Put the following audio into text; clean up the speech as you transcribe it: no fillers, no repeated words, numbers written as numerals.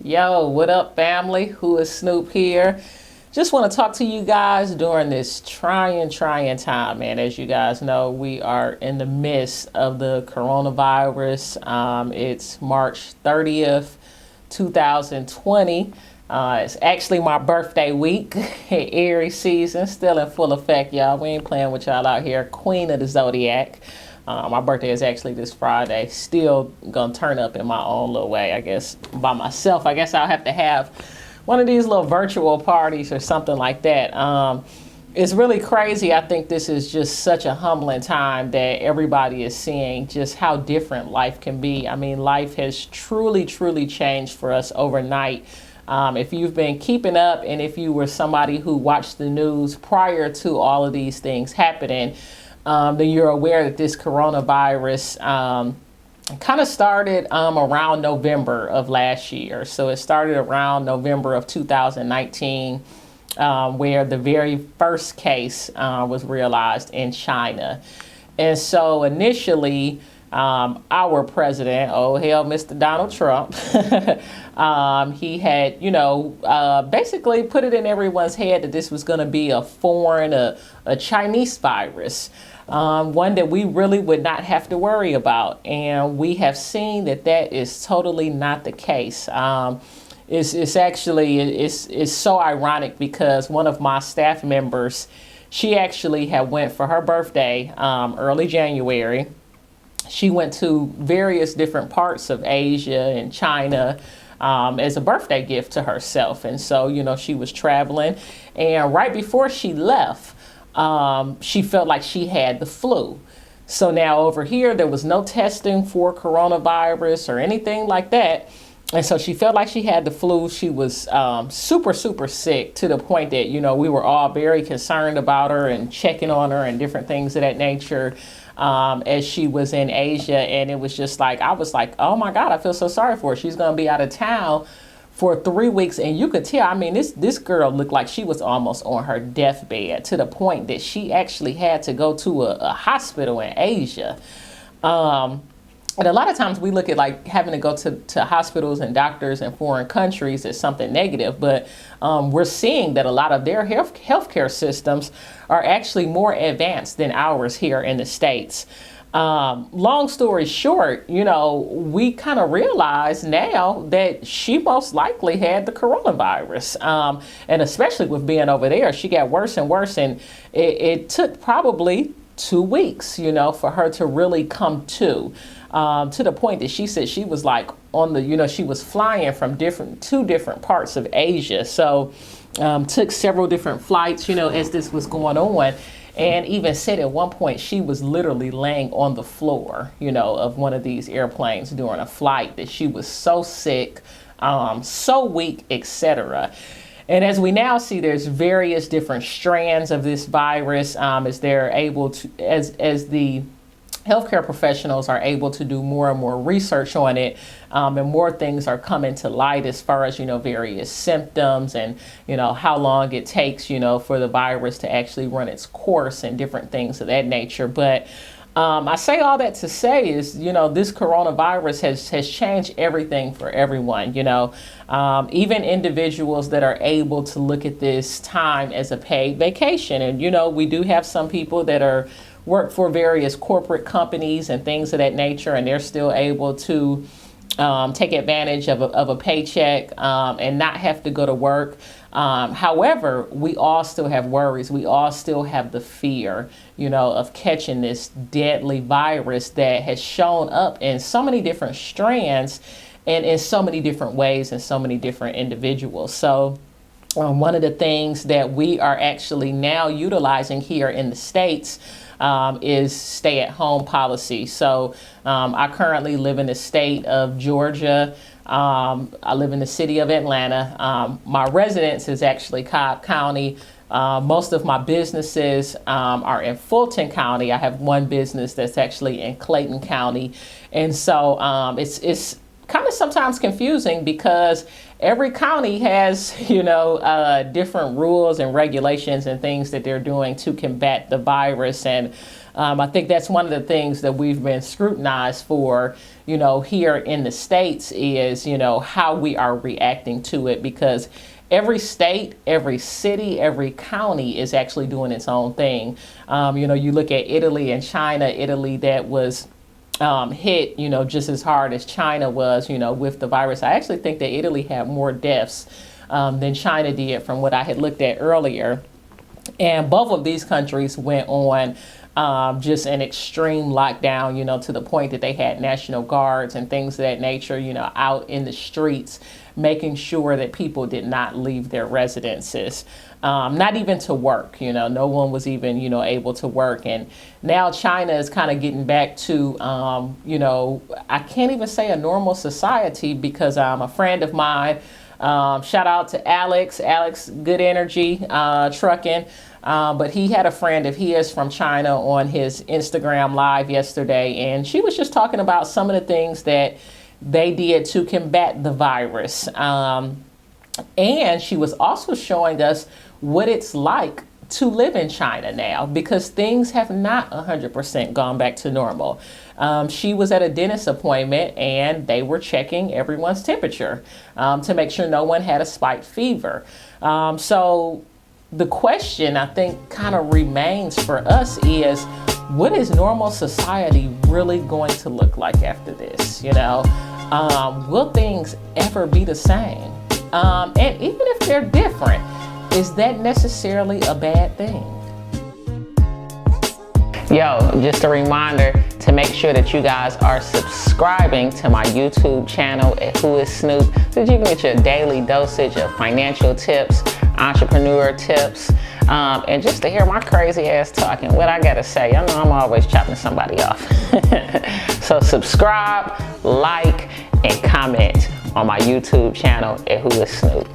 Yo, what up, family? Who is Snoop here? Just want to talk to you guys during this trying time, man. As you guys know, we are in the midst of the coronavirus. It's March 30th, 2020. It's actually my birthday week. Aries season still in full effect, y'all. We ain't playing with y'all out here. Queen of the Zodiac. My birthday is actually this Friday. Still gonna turn up in my own little way, I guess, by myself. I guess I'll have to have one of these little virtual parties or something like that. It's really crazy. I think this is just such a humbling time that everybody is seeing just how different life can be. I mean, life has truly changed for us overnight. If you've been keeping up and if you were somebody who watched the news prior to all of these things happening, then you're aware that this coronavirus kind of started around November of last year. So it started around November of 2019, where the very first case was realized in China. And so initially, our president, oh hell, Mr. Donald Trump, he had, basically put it in everyone's head that this was going to be a foreign, a Chinese virus. One that we really would not have to worry about. And we have seen that that is totally not the case. It's so ironic because one of my staff members, she actually had went for her birthday early January. She went to various different parts of Asia and China as a birthday gift to herself. And so, she was traveling. And right before she left, she felt like she had the flu. So now over here, there was no testing for coronavirus or anything like that. And so she felt like she had the flu. She was super sick to the point that, we were all very concerned about her and checking on her and different things of that nature as she was in Asia. And it was just like, I was like, oh my God, I feel so sorry for her. She's going to be out of town for 3 weeks. And you could tell, I mean, this girl looked like she was almost on her deathbed to the point that she actually had to go to a hospital in Asia. And a lot of times we look at like having to go to hospitals and doctors in foreign countries as something negative, but we're seeing that a lot of their healthcare systems are actually more advanced than ours here in the States. Long story short, we kind of realize now that she most likely had the coronavirus. And especially with being over there, she got worse and worse. And it took probably 2 weeks, for her to really come to the point that she said she was like on the, she was flying from two different parts of Asia. So took several different flights, as this was going on. And even said at one point she was literally laying on the floor, of one of these airplanes during a flight, that she was so sick, so weak, etc. And as we now see, there's various different strands of this virus as they're able to, as the healthcare professionals are able to do more and more research on it, and more things are coming to light as far as, various symptoms and, how long it takes, for the virus to actually run its course and different things of that nature. But I say all that to say is, this coronavirus has changed everything for everyone, even individuals that are able to look at this time as a paid vacation. And, we do have some people that work for various corporate companies and things of that nature, and they're still able to take advantage of a paycheck and not have to go to work. However, we all still have worries. We all still have the fear, of catching this deadly virus that has shown up in so many different strands and in so many different ways and so many different individuals. So one of the things that we are actually now utilizing here in the States is stay-at-home policy. So I currently live in the state of Georgia. I live in the city of Atlanta. My residence is actually Cobb County. Most of my businesses are in Fulton County. I have one business that's actually in Clayton County. And so it's kind of sometimes confusing because every county has, different rules and regulations and things that they're doing to combat the virus. And I think that's one of the things that we've been scrutinized for, you know, here in the States is, you know, how we are reacting to it, because every state, every city, every county is actually doing its own thing. You know, you look at Italy and China, Italy that was hit, you know, just as hard as China was, you know, with the virus. I actually think that Italy had more deaths than China did from what I had looked at earlier. And both of these countries went on just an extreme lockdown, you know, to the point that they had National Guards and things of that nature, you know, out in the streets, making sure that people did not leave their residences, not even to work, you know, no one was even, you know, able to work. And now China is kind of getting back to, you know, I can't even say a normal society, because a friend of mine, shout out to Alex, Good Energy Trucking. But he had a friend of his from China on his Instagram live yesterday, and she was just talking about some of the things that they did to combat the virus. And she was also showing us what it's like to live in China now, because things have not 100% gone back to normal. She was at a dentist appointment and they were checking everyone's temperature to make sure no one had a spiked fever. So the question I think kind of remains for us is, what is normal society really going to look like after this? You know, will things ever be the same? And even if they're different, is that necessarily a bad thing? Yo, just a reminder to make sure that you guys are subscribing to my YouTube channel at Who is Snoop, so that you can get your daily dosage of financial tips, entrepreneur tips, and just to hear my crazy ass talking, what I gotta say. I know I'm always chopping somebody off. So subscribe, like, and comment on my YouTube channel at Who is Snoop.